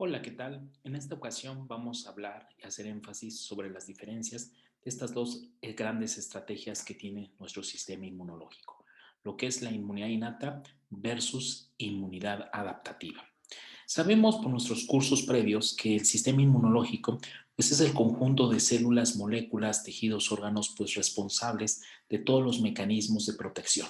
Hola, ¿qué tal? En esta ocasión vamos a hablar y hacer énfasis sobre las diferencias de estas dos grandes estrategias que tiene nuestro sistema inmunológico, lo que es la inmunidad innata versus inmunidad adaptativa. Sabemos por nuestros cursos previos que el sistema inmunológico pues es el conjunto de células, moléculas, tejidos, órganos pues responsables de todos los mecanismos de protección.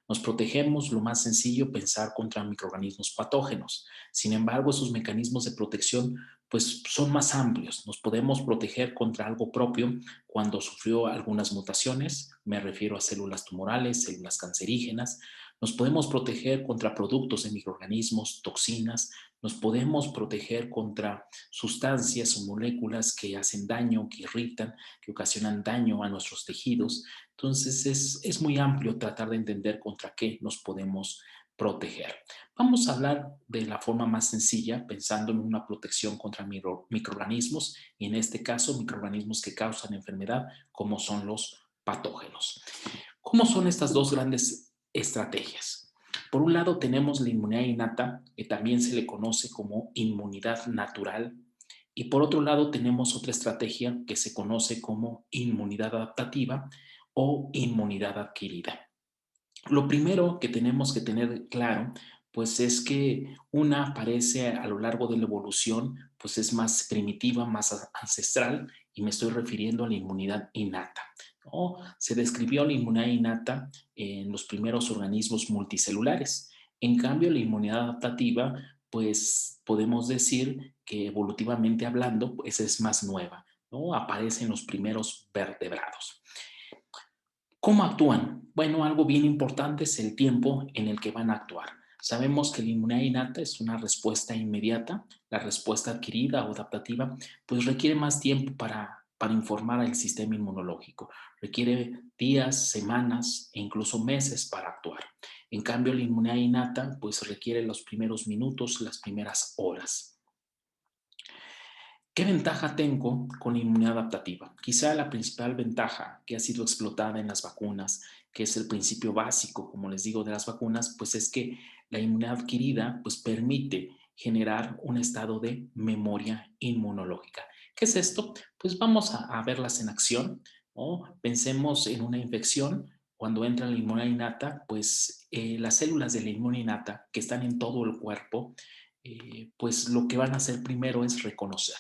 Nos protegemos, lo más sencillo, pensar contra microorganismos patógenos. Sin embargo, esos mecanismos de protección pues son más amplios. Nos podemos proteger contra algo propio cuando sufrió algunas mutaciones, me refiero a células tumorales, células cancerígenas. Nos podemos proteger contra productos de microorganismos, toxinas. Nos podemos proteger contra sustancias o moléculas que hacen daño, que irritan, que ocasionan daño a nuestros tejidos. Entonces es muy amplio tratar de entender contra qué nos podemos proteger. Vamos a hablar de la forma más sencilla, pensando en una protección contra microorganismos, y en este caso microorganismos que causan enfermedad, como son los patógenos. ¿Cómo son estas dos grandes estrategias? Por un lado tenemos la inmunidad innata, que también se le conoce como inmunidad natural, y por otro lado tenemos otra estrategia que se conoce como inmunidad adaptativa o inmunidad adquirida. Lo primero que tenemos que tener claro, pues es que una aparece a lo largo de la evolución, pues es más primitiva, más ancestral, y me estoy refiriendo a la inmunidad innata, ¿no? Se describió la inmunidad innata en los primeros organismos multicelulares. En cambio, la inmunidad adaptativa, pues podemos decir que evolutivamente hablando, pues es más nueva, ¿no? Aparece en los primeros vertebrados. ¿Cómo actúan? Bueno, algo bien importante es el tiempo en el que van a actuar. Sabemos que la inmunidad innata es una respuesta inmediata, la respuesta adquirida o adaptativa, pues requiere más tiempo para informar al sistema inmunológico. Requiere días, semanas e incluso meses para actuar. En cambio, la inmunidad innata, pues requiere los primeros minutos, las primeras horas. ¿Qué ventaja tengo con la inmunidad adaptativa? Quizá la principal ventaja que ha sido explotada en las vacunas, que es el principio básico, como les digo, de las vacunas, pues es que la inmunidad adquirida pues permite generar un estado de memoria inmunológica. ¿Qué es esto? Pues vamos a verlas en acción, ¿no? Pensemos en una infección. Cuando entra la inmunidad innata, pues las células de la inmunidad innata que están en todo el cuerpo, pues lo que van a hacer primero es reconocer.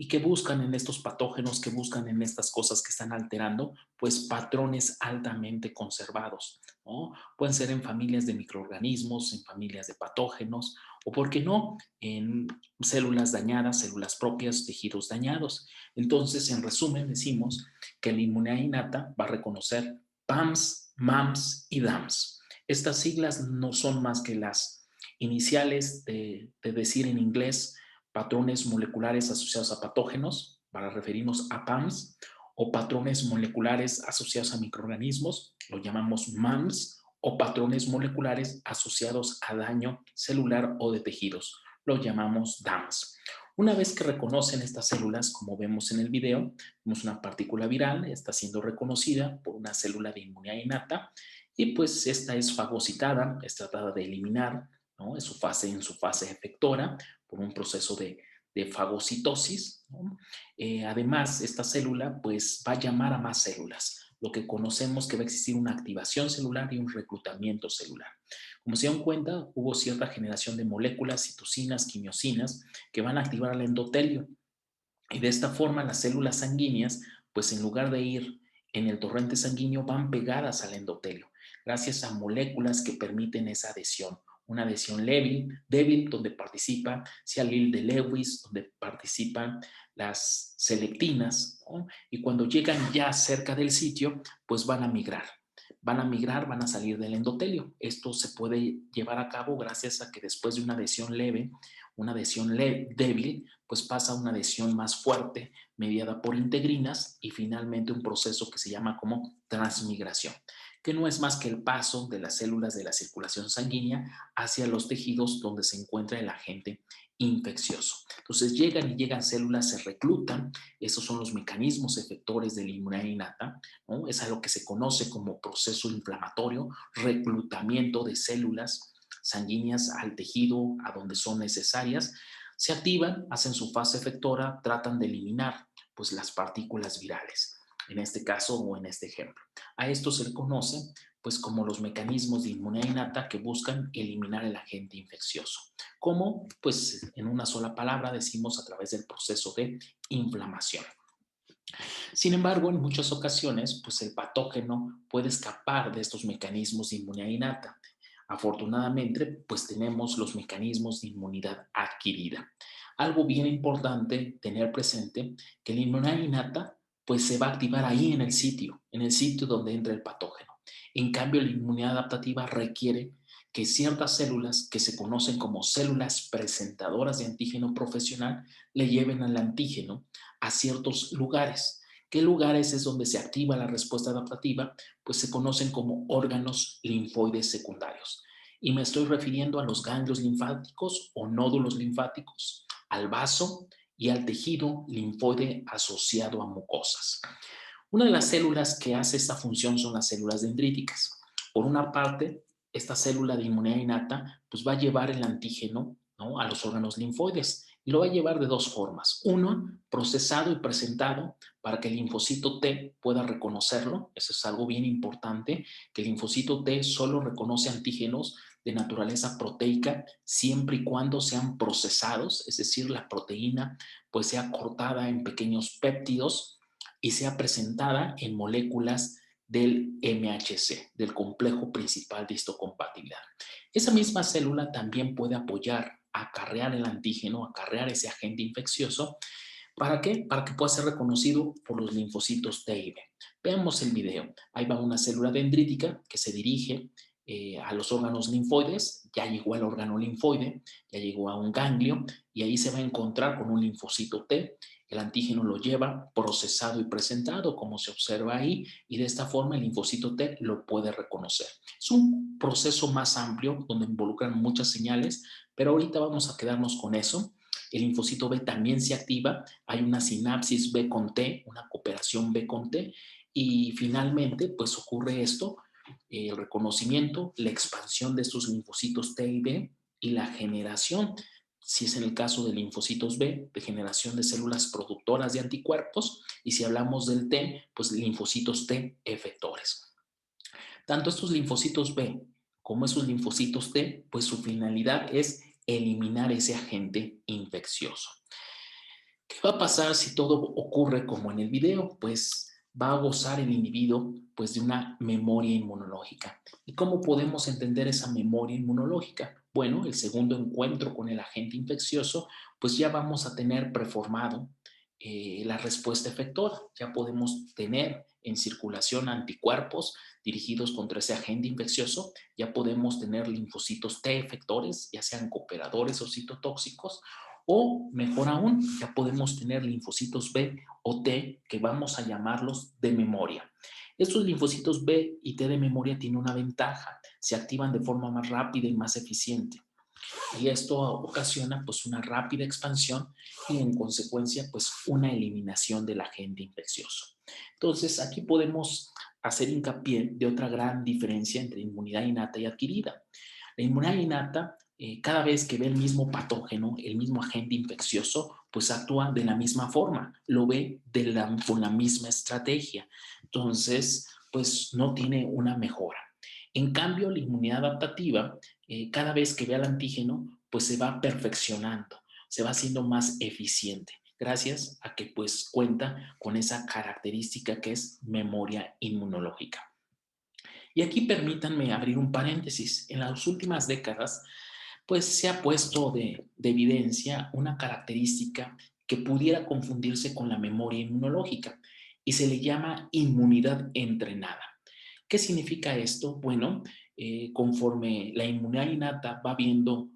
¿Y qué buscan en estos patógenos? ¿Qué buscan en estas cosas que están alterando? Pues patrones altamente conservados, ¿no? Pueden ser en familias de microorganismos, en familias de patógenos, o, ¿por qué no?, en células dañadas, células propias, tejidos dañados. Entonces, en resumen, decimos que la inmunidad innata va a reconocer PAMS, MAMS y DAMS. Estas siglas no son más que las iniciales de decir en inglés patrones moleculares asociados a patógenos, para referirnos a PAMS, o patrones moleculares asociados a microorganismos, lo llamamos MAMS, o patrones moleculares asociados a daño celular o de tejidos, lo llamamos DAMS. Una vez que reconocen estas células, como vemos en el video, vemos una partícula viral, está siendo reconocida por una célula de inmunidad innata, y pues esta es fagocitada, es tratada de eliminar, ¿no?, en su fase efectora, por un proceso de fagocitosis, ¿no? Además, esta célula pues va a llamar a más células, lo que conocemos que va a existir una activación celular y un reclutamiento celular. Como se dan cuenta, hubo cierta generación de moléculas, citocinas, quimiosinas, que van a activar el endotelio, y de esta forma las células sanguíneas, pues en lugar de ir en el torrente sanguíneo, van pegadas al endotelio, gracias a moléculas que permiten esa adhesión. Una adhesión débil donde participa sialil de Lewis, donde participan las selectinas, ¿no? Y cuando llegan ya cerca del sitio, pues van a migrar. Van a migrar, van a salir del endotelio. Esto se puede llevar a cabo gracias a que después de una adhesión leve, una adhesión débil, pues pasa a una adhesión más fuerte, mediada por integrinas, y finalmente un proceso que se llama como transmigración, que no es más que el paso de las células de la circulación sanguínea hacia los tejidos donde se encuentra el agente infeccioso. Entonces llegan células, se reclutan, esos son los mecanismos efectores de la inmunidad innata, ¿no? Es a lo que se conoce como proceso inflamatorio, reclutamiento de células sanguíneas al tejido a donde son necesarias, Se activan, hacen su fase efectora, tratan de eliminar pues las partículas virales, en este caso o en este ejemplo. A esto se le conoce pues como los mecanismos de inmunidad innata que buscan eliminar el agente infeccioso. Como pues en una sola palabra decimos a través del proceso de inflamación. Sin embargo, en muchas ocasiones, pues el patógeno puede escapar de estos mecanismos de inmunidad innata. Afortunadamente, pues tenemos los mecanismos de inmunidad adquirida. Algo bien importante tener presente que la inmunidad innata pues se va a activar ahí en el sitio donde entra el patógeno. En cambio, la inmunidad adaptativa requiere que ciertas células que se conocen como células presentadoras de antígeno profesional le lleven al antígeno a ciertos lugares. ¿Qué lugares es donde se activa la respuesta adaptativa? Pues se conocen como órganos linfoides secundarios. Y me estoy refiriendo a los ganglios linfáticos o nódulos linfáticos, al vaso y al tejido linfoide asociado a mucosas. Una de las células que hace esta función son las células dendríticas. Por una parte, esta célula de inmunidad innata pues va a llevar el antígeno, ¿no?, a los órganos linfoides y lo va a llevar de dos formas. Uno, procesado y presentado para que el linfocito T pueda reconocerlo. Eso es algo bien importante, que el linfocito T solo reconoce antígenos de naturaleza proteica siempre y cuando sean procesados, es decir, la proteína pues sea cortada en pequeños péptidos y sea presentada en moléculas del MHC, del complejo principal de histocompatibilidad. Esa misma célula también puede apoyar a acarrear el antígeno, acarrear ese agente infeccioso. ¿Para qué? Para que pueda ser reconocido por los linfocitos T y B. Veamos el video. Ahí va una célula dendrítica que se dirige a los órganos linfoides, ya llegó al órgano linfoide, ya llegó a un ganglio y ahí se va a encontrar con un linfocito T. El antígeno lo lleva procesado y presentado, como se observa ahí, y de esta forma el linfocito T lo puede reconocer. Es un proceso más amplio donde involucran muchas señales, pero ahorita vamos a quedarnos con eso. El linfocito B también se activa, hay una sinapsis B con T, una cooperación B con T, y finalmente pues ocurre esto, el reconocimiento, la expansión de estos linfocitos T y B y la generación, si es en el caso de linfocitos B, de generación de células productoras de anticuerpos, y si hablamos del T, pues linfocitos T efectores. Tanto estos linfocitos B como esos linfocitos T, pues su finalidad es eliminar ese agente infeccioso. ¿Qué va a pasar si todo ocurre como en el video? Pues va a gozar el individuo pues de una memoria inmunológica. ¿Y cómo podemos entender esa memoria inmunológica? Bueno, el segundo encuentro con el agente infeccioso, pues ya vamos a tener preformado la respuesta efectora. Ya podemos tener en circulación anticuerpos dirigidos contra ese agente infeccioso. Ya podemos tener linfocitos T efectores, ya sean cooperadores o citotóxicos, o mejor aún, ya podemos tener linfocitos B o T que vamos a llamarlos de memoria. Estos linfocitos B y T de memoria tienen una ventaja, se activan de forma más rápida y más eficiente. Y esto ocasiona pues una rápida expansión y en consecuencia pues una eliminación del agente infeccioso. Entonces aquí podemos hacer hincapié de otra gran diferencia entre inmunidad innata y adquirida. La inmunidad innata, cada vez que ve el mismo patógeno, el mismo agente infeccioso, pues actúa de la misma forma, lo ve con la misma estrategia. Entonces, pues no tiene una mejora. En cambio, la inmunidad adaptativa, cada vez que ve al antígeno, pues se va perfeccionando, se va haciendo más eficiente, gracias a que pues cuenta con esa característica que es memoria inmunológica. Y aquí permítanme abrir un paréntesis. En las últimas décadas, pues se ha puesto de evidencia una característica que pudiera confundirse con la memoria inmunológica y se le llama inmunidad entrenada. ¿Qué significa esto? Bueno, conforme la inmunidad innata va viendo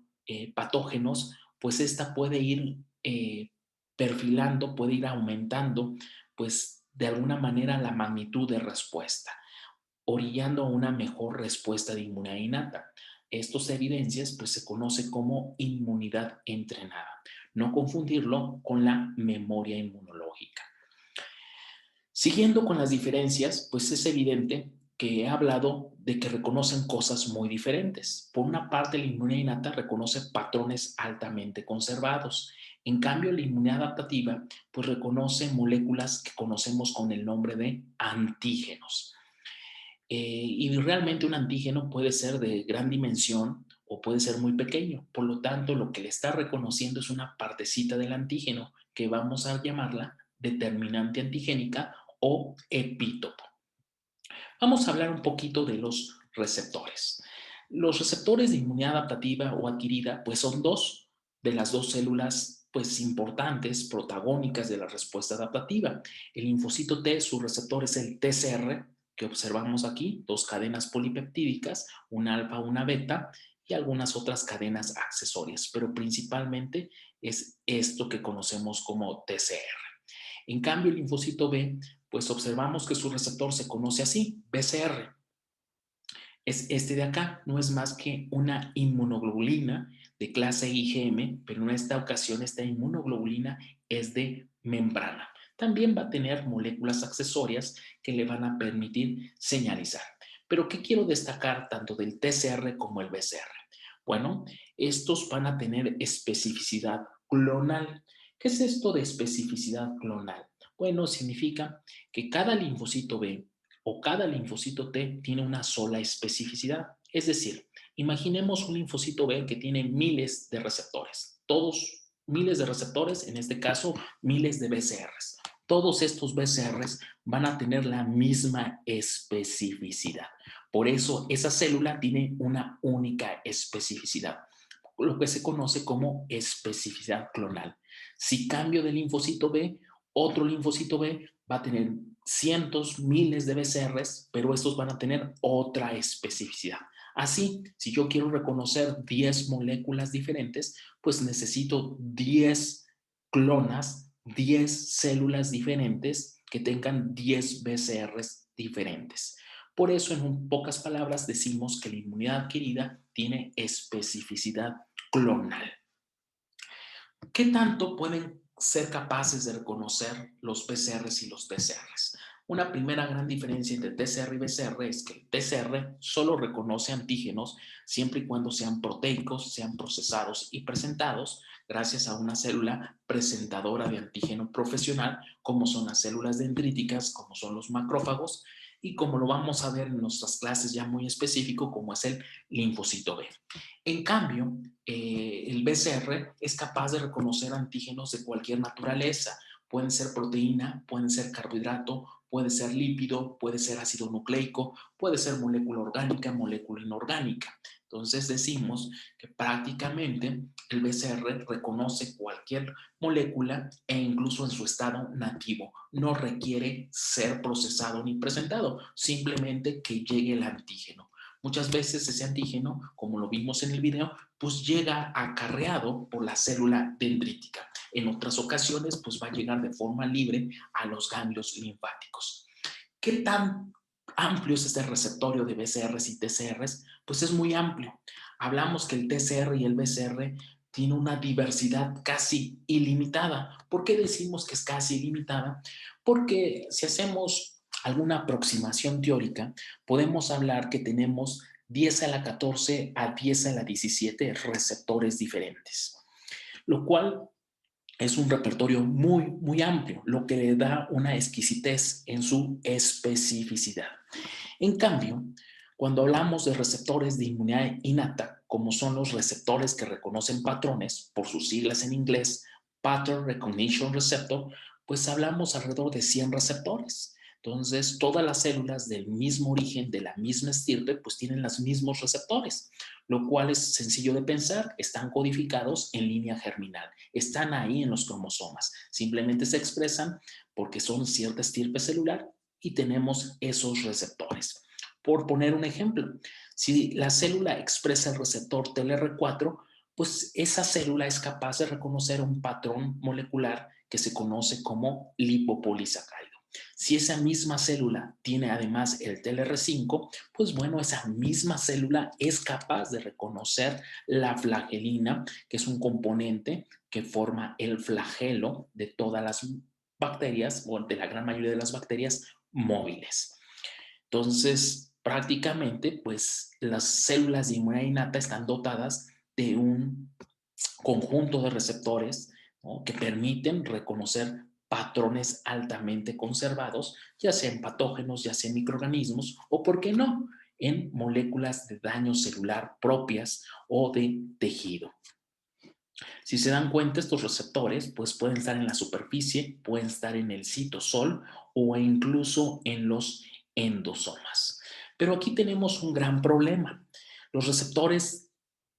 patógenos, pues esta puede ir perfilando, puede ir aumentando, pues de alguna manera la magnitud de respuesta, orillando a una mejor respuesta de inmunidad innata. Estas evidencias pues se conoce como inmunidad entrenada. No confundirlo con la memoria inmunológica. Siguiendo con las diferencias, pues es evidente que he hablado de que reconocen cosas muy diferentes. Por una parte, la inmunidad innata reconoce patrones altamente conservados. En cambio, la inmunidad adaptativa pues reconoce moléculas que conocemos con el nombre de antígenos. Y realmente un antígeno puede ser de gran dimensión o puede ser muy pequeño. Por lo tanto, lo que le está reconociendo es una partecita del antígeno que vamos a llamarla determinante antigénica o epítopo. Vamos a hablar un poquito de los receptores. Los receptores de inmunidad adaptativa o adquirida, pues son dos de las dos células pues importantes, protagónicas de la respuesta adaptativa. El linfocito T, su receptor es el TCR, que observamos aquí, dos cadenas polipeptídicas, una alfa, una beta, y algunas otras cadenas accesorias, pero principalmente es esto que conocemos como TCR. En cambio, el linfocito B, pues observamos que su receptor se conoce así, BCR. Es este de acá, no es más que una inmunoglobulina de clase IgM, pero en esta ocasión esta inmunoglobulina es de membrana. También va a tener moléculas accesorias que le van a permitir señalizar. Pero ¿qué quiero destacar tanto del TCR como el BCR? Bueno, estos van a tener especificidad clonal. ¿Qué es esto de especificidad clonal? Bueno, significa que cada linfocito B o cada linfocito T tiene una sola especificidad. Es decir, imaginemos un linfocito B que tiene miles de receptores, todos miles de receptores, en este caso miles de BCRs. Todos estos BCRs van a tener la misma especificidad. Por eso esa célula tiene una única especificidad, lo que se conoce como especificidad clonal. Si cambio de linfocito B, otro linfocito B va a tener cientos, miles de BCRs, pero estos van a tener otra especificidad. Así, si yo quiero reconocer 10 moléculas diferentes, pues necesito 10 clonas, 10 células diferentes que tengan 10 BCRs diferentes. Por eso, en pocas palabras, decimos que la inmunidad adquirida tiene especificidad clonal. ¿Qué tanto pueden ser capaces de reconocer los PCRs y los TCRs? Una primera gran diferencia entre TCR y BCR es que el TCR solo reconoce antígenos siempre y cuando sean proteicos, sean procesados y presentados gracias a una célula presentadora de antígeno profesional, como son las células dendríticas, como son los macrófagos y como lo vamos a ver en nuestras clases ya muy específico, como es el linfocito B. En cambio, el BCR es capaz de reconocer antígenos de cualquier naturaleza. Pueden ser proteína, pueden ser carbohidrato, puede ser lípido, puede ser ácido nucleico, puede ser molécula orgánica, molécula inorgánica. Entonces decimos que prácticamente el BCR reconoce cualquier molécula e incluso en su estado nativo. No requiere ser procesado ni presentado, simplemente que llegue el antígeno. Muchas veces ese antígeno, como lo vimos en el video, pues llega acarreado por la célula dendrítica. En otras ocasiones, pues va a llegar de forma libre a los ganglios linfáticos. ¿Qué tan amplio es este receptorio de BCRs y TCRs? Pues es muy amplio. Hablamos que el TCR y el BCR tienen una diversidad casi ilimitada. ¿Por qué decimos que es casi ilimitada? Porque si hacemos alguna aproximación teórica, podemos hablar que tenemos 10 a la 14 a 10 a la 17 receptores diferentes, lo cual es un repertorio muy, muy amplio, lo que le da una exquisitez en su especificidad. En cambio, cuando hablamos de receptores de inmunidad innata, como son los receptores que reconocen patrones, por sus siglas en inglés, Pattern Recognition Receptor, pues hablamos alrededor de 100 receptores. Entonces, todas las células del mismo origen, de la misma estirpe, pues tienen los mismos receptores, lo cual es sencillo de pensar, están codificados en línea germinal, están ahí en los cromosomas, simplemente se expresan porque son cierta estirpe celular y tenemos esos receptores. Por poner un ejemplo, si la célula expresa el receptor TLR4, pues esa célula es capaz de reconocer un patrón molecular que se conoce como lipopolisacárido. Si esa misma célula tiene además el TLR5, pues bueno, esa misma célula es capaz de reconocer la flagelina, que es un componente que forma el flagelo de todas las bacterias o de la gran mayoría de las bacterias móviles. Entonces, prácticamente, pues las células de inmunidad innata están dotadas de un conjunto de receptores, ¿no?, que permiten reconocer patrones altamente conservados, ya sean patógenos, ya sean microorganismos o, ¿por qué no?, en moléculas de daño celular propias o de tejido. Si se dan cuenta, estos receptores pues pueden estar en la superficie, pueden estar en el citosol o incluso en los endosomas. Pero aquí tenemos un gran problema. Los receptores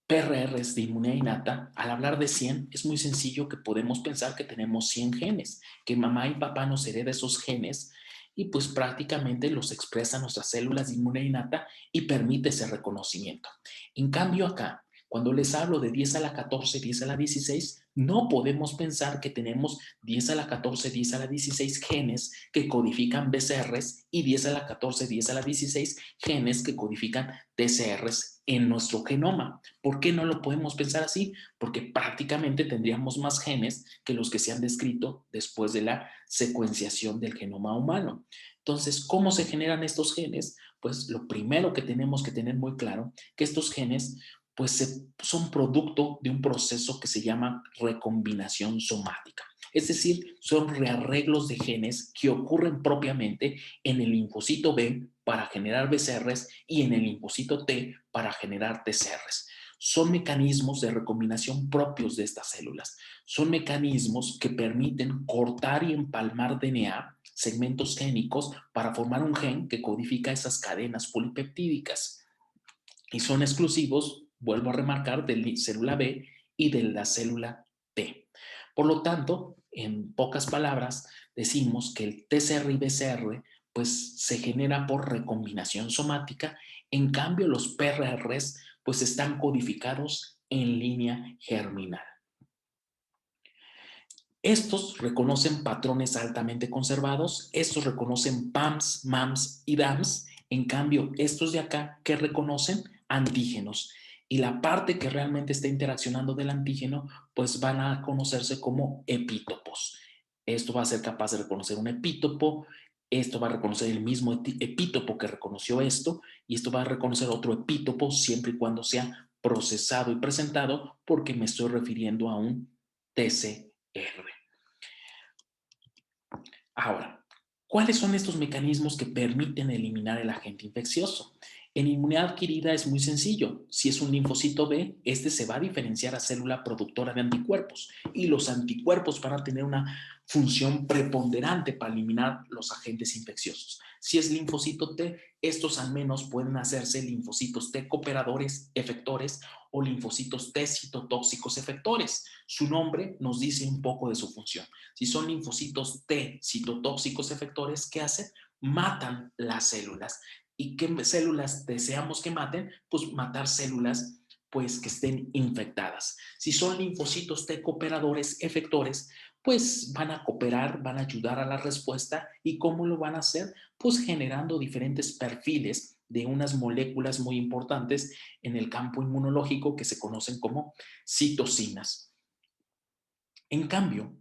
PRRs de inmunidad innata, al hablar de 100, es muy sencillo que podemos pensar que tenemos 100 genes, que mamá y papá nos hereda esos genes y pues prácticamente los expresan nuestras células de inmunidad innata y permite ese reconocimiento. En cambio acá, cuando les hablo de 10 a la 14, 10 a la 16, no podemos pensar que tenemos 10 a la 14, 10 a la 16 genes que codifican BCRs y 10 a la 14, 10 a la 16 genes que codifican TCRs en nuestro genoma. ¿Por qué no lo podemos pensar así? Porque prácticamente tendríamos más genes que los que se han descrito después de la secuenciación del genoma humano. Entonces, ¿cómo se generan estos genes? Pues lo primero que tenemos que tener muy claro, que estos genes pues son producto de un proceso que se llama recombinación somática. Es decir, son rearreglos de genes que ocurren propiamente en el linfocito B para generar BCRs y en el linfocito T para generar TCRs. Son mecanismos de recombinación propios de estas células. Son mecanismos que permiten cortar y empalmar DNA, segmentos génicos, para formar un gen que codifica esas cadenas polipeptídicas. Y son exclusivos, vuelvo a remarcar, de la célula B y de la célula T. Por lo tanto, en pocas palabras, decimos que el TCR y BCR pues se genera por recombinación somática, en cambio los PRRs pues están codificados en línea germinal. Estos reconocen patrones altamente conservados, estos reconocen PAMs, MAMs y DAMs, en cambio estos de acá que reconocen antígenos. Y la parte que realmente está interaccionando del antígeno, pues van a conocerse como epítopos. Esto va a ser capaz de reconocer un epítopo, esto va a reconocer el mismo epítopo que reconoció esto, y esto va a reconocer otro epítopo siempre y cuando sea procesado y presentado, porque me estoy refiriendo a un TCR. Ahora, ¿cuáles son estos mecanismos que permiten eliminar el agente infeccioso? En inmunidad adquirida es muy sencillo. Si es un linfocito B, este se va a diferenciar a célula productora de anticuerpos y los anticuerpos van a tener una función preponderante para eliminar los agentes infecciosos. Si es linfocito T, estos al menos pueden hacerse linfocitos T cooperadores efectores o linfocitos T citotóxicos efectores. Su nombre nos dice un poco de su función. Si son linfocitos T citotóxicos efectores, ¿qué hacen? Matan las células. ¿Y qué células deseamos que maten? Pues matar células pues que estén infectadas. Si son linfocitos T cooperadores efectores, pues van a cooperar, van a ayudar a la respuesta. ¿Y cómo lo van a hacer? Pues generando diferentes perfiles de unas moléculas muy importantes en el campo inmunológico que se conocen como citocinas. En cambio,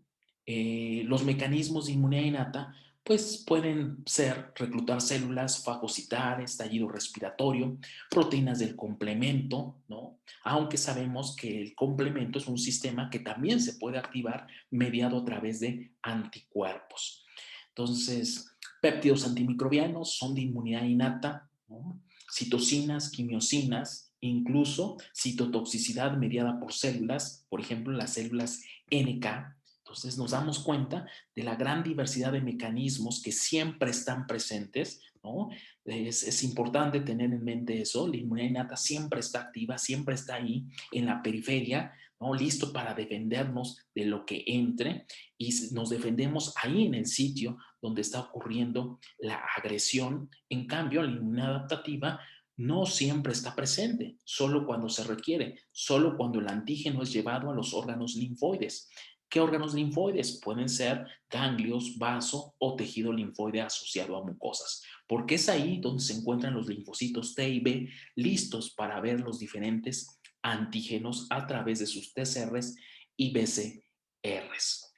los mecanismos de inmunidad innata pues pueden ser reclutar células, fagocitar, estallido respiratorio, proteínas del complemento, ¿no? Aunque sabemos que el complemento es un sistema que también se puede activar mediado a través de anticuerpos. Entonces, péptidos antimicrobianos son de inmunidad innata, ¿no? Citocinas, quimiosinas, incluso citotoxicidad mediada por células, por ejemplo, las células NK. Entonces nos damos cuenta de la gran diversidad de mecanismos que siempre están presentes, ¿no? Es importante tener en mente eso. La inmunidad innata siempre está activa, siempre está ahí en la periferia, ¿no? Listo para defendernos de lo que entre, y nos defendemos ahí en el sitio donde está ocurriendo la agresión. En cambio, la inmunidad adaptativa no siempre está presente, solo cuando se requiere, solo cuando el antígeno es llevado a los órganos linfoides. ¿Qué órganos linfoides? Pueden ser ganglios, vaso o tejido linfoide asociado a mucosas, porque es ahí donde se encuentran los linfocitos T y B listos para ver los diferentes antígenos a través de sus TCRs y BCRs.